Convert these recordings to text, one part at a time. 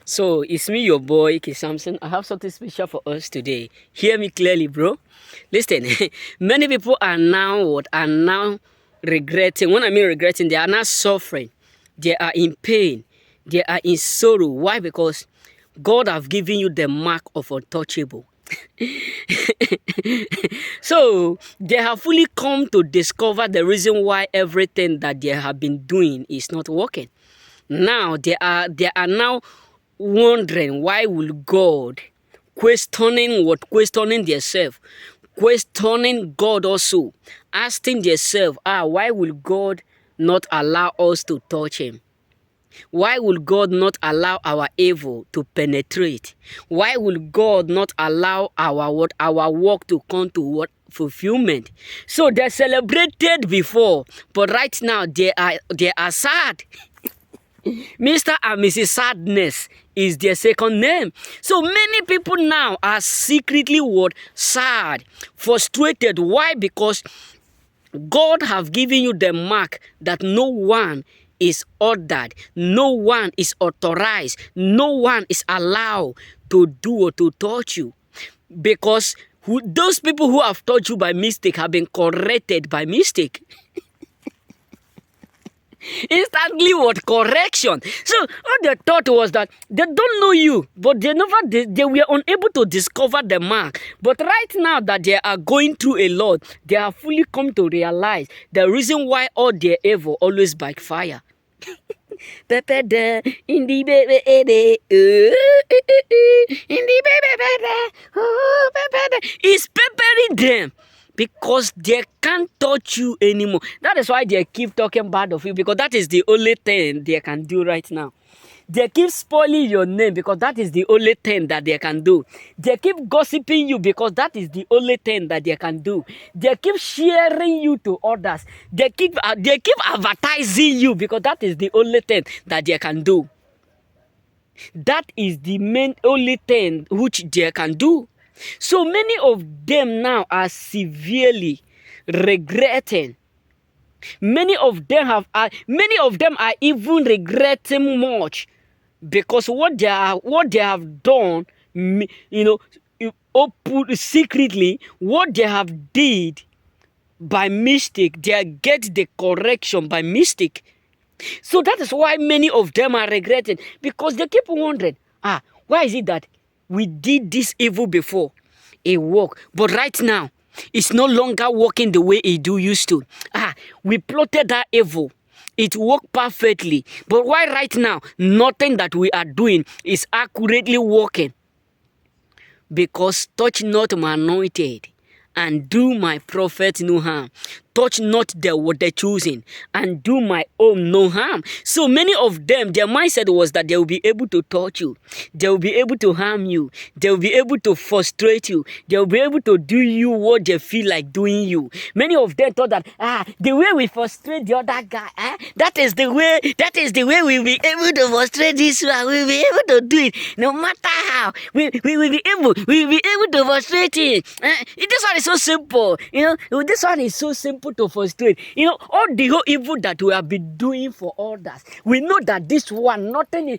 So it's me, your boy, K. Samson. I have something special for us today. Hear me clearly, bro. Listen, many people are now regretting. When I mean regretting, they are now suffering. They are in pain. They are in sorrow. Why? Because God have given you the mark of untouchable. So they have fully come to discover the reason why everything that they have been doing is not working. Now they are now wondering why will God, questioning themselves, questioning God also, asking themselves, why will God not allow us to touch him? Why will God not allow our evil to penetrate? Why will God not allow our work to come to what fulfillment? So they celebrated before, but right now they are sad. Mr. and Mrs. Sadness is their second name. So many people now are secretly what? Sad, frustrated. Why? Because God have given you the mark that no one is ordered, no one is authorized, no one is allowed to do or to touch you. Because those people who have touched you by mistake have been corrected by mistake. Instantly what? Correction. So all they thought was that they don't know you, but they were unable to discover the mark. But right now that they are going through a lot, they have fully come to realize the reason why all their evil always backfire. Pepper there in the baby in the baby is peppering them. Because they can't touch you anymore. That is why they keep talking bad of you, because that is the only thing they can do right now. They keep spoiling your name because that is the only thing that they can do. They keep gossiping you because that is the only thing that they can do. They keep sharing you to others. They keep advertising you because that is the only thing that they can do. That is the main only thing which they can do. So many of them now are severely regretting. Many of them are even regretting much because what they have done, secretly, what they have did by mistake, they get the correction by mistake. So that is why many of them are regretting, because they keep wondering, why is it that we did this evil before? It worked, but right now, it's no longer working the way it used to. We plotted that evil. It worked perfectly. But why right now, nothing that we are doing is accurately working? Because touch not my anointed, and do my prophet no harm. Touch not the choosing, and do my own no harm. So many of them, their mindset was that they will be able to touch you. They will be able to harm you. They will be able to frustrate you. They will be able to do you what they feel like doing you. Many of them thought that, the way we frustrate the other guy, that is the way we'll be able to frustrate this one. We'll be able to do it no matter how. We'll be able to frustrate it. This one is so simple. This one is so simple to frustrate. All the whole evil that we have been doing for others, we know that this one, nothing.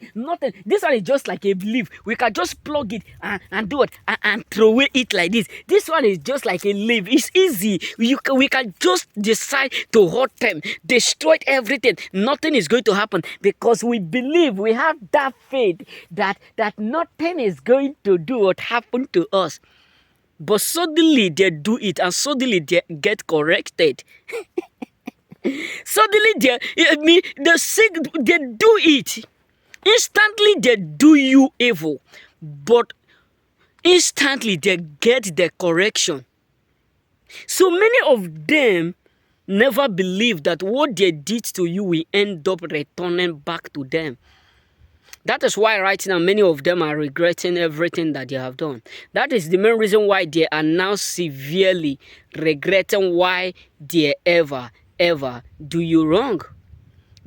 This one is just like a leaf. We can just plug it and do it and throw away it like this. This one is just like a leaf. It's easy. We can just decide to hurt them, destroy everything. Nothing is going to happen because we believe, we have that faith that nothing is going to do what happened to us. But suddenly they do it, and suddenly they get corrected. Suddenly they do it. Instantly they do you evil, but instantly they get the correction. So many of them never believe that what they did to you will end up returning back to them. That is why right now many of them are regretting everything that they have done. That is the main reason why they are now severely regretting why they ever do you wrong.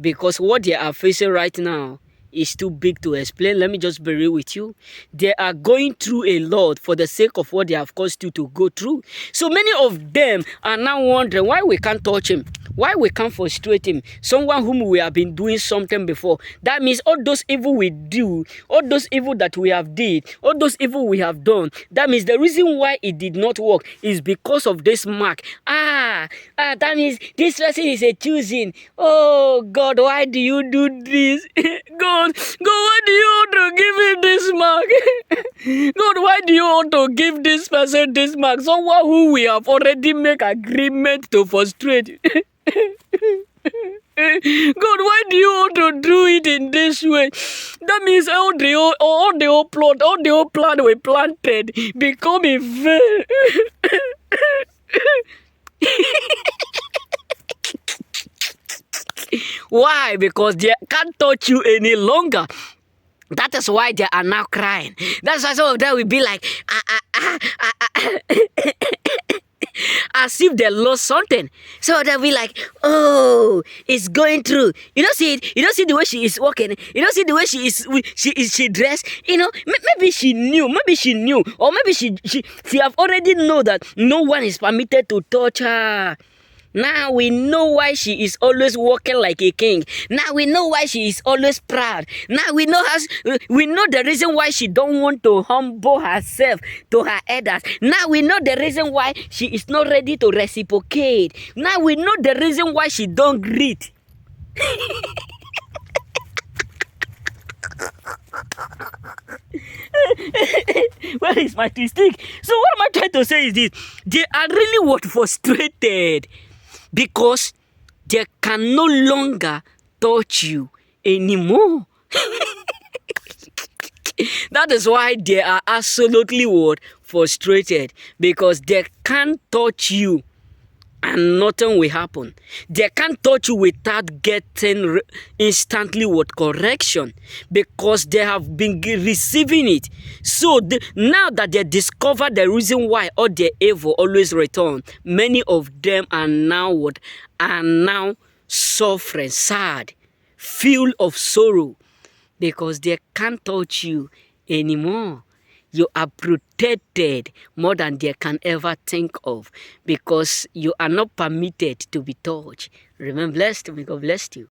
Because what they are facing right now is too big to explain. Let me just be real with you. They are going through a lot for the sake of what they have caused you to go through. So many of them are now wondering why we can't touch him, why we can't frustrate him. Someone whom we have been doing something before. That means all those evil we do, all those evil that we have did, all those evil we have done, that means the reason why it did not work is because of this mark. That means this person is a choosing. Oh God, why do you do this? God, why do you want to give him this mark? God, why do you want to give this person this mark? Someone who we have already make agreement to frustrate. God, why do you want to do it in this way? That means all the whole plan we planted become a vain. Why? Because they can't touch you any longer. That is why they are now crying. That's why some of them will be like, as if they lost something. So they'll be like, oh, it's going through. You don't see it. You don't see the way she is walking. You don't see the way she dressed. You know, maybe she knew. Or maybe she have already know that no one is permitted to touch her. Now we know why she is always walking like a king. Now we know why she is always proud. Now we know the reason why she don't want to humble herself to her elders. Now we know the reason why she is not ready to reciprocate. Now we know the reason why she don't greet. Where is my stick? So what am I trying to say is this: they are really what frustrated because they can no longer touch you anymore. That is why they are absolutely what frustrated, because they can't touch you and nothing will happen. They can't touch you without getting instantly what correction, because they have been receiving it. So now that they discover the reason why all their evil always return, many of them are now suffering, sad, filled of sorrow, because they can't touch you anymore. You are protected more than they can ever think of, because you are not permitted to be touched. Remain blessed. May God bless you.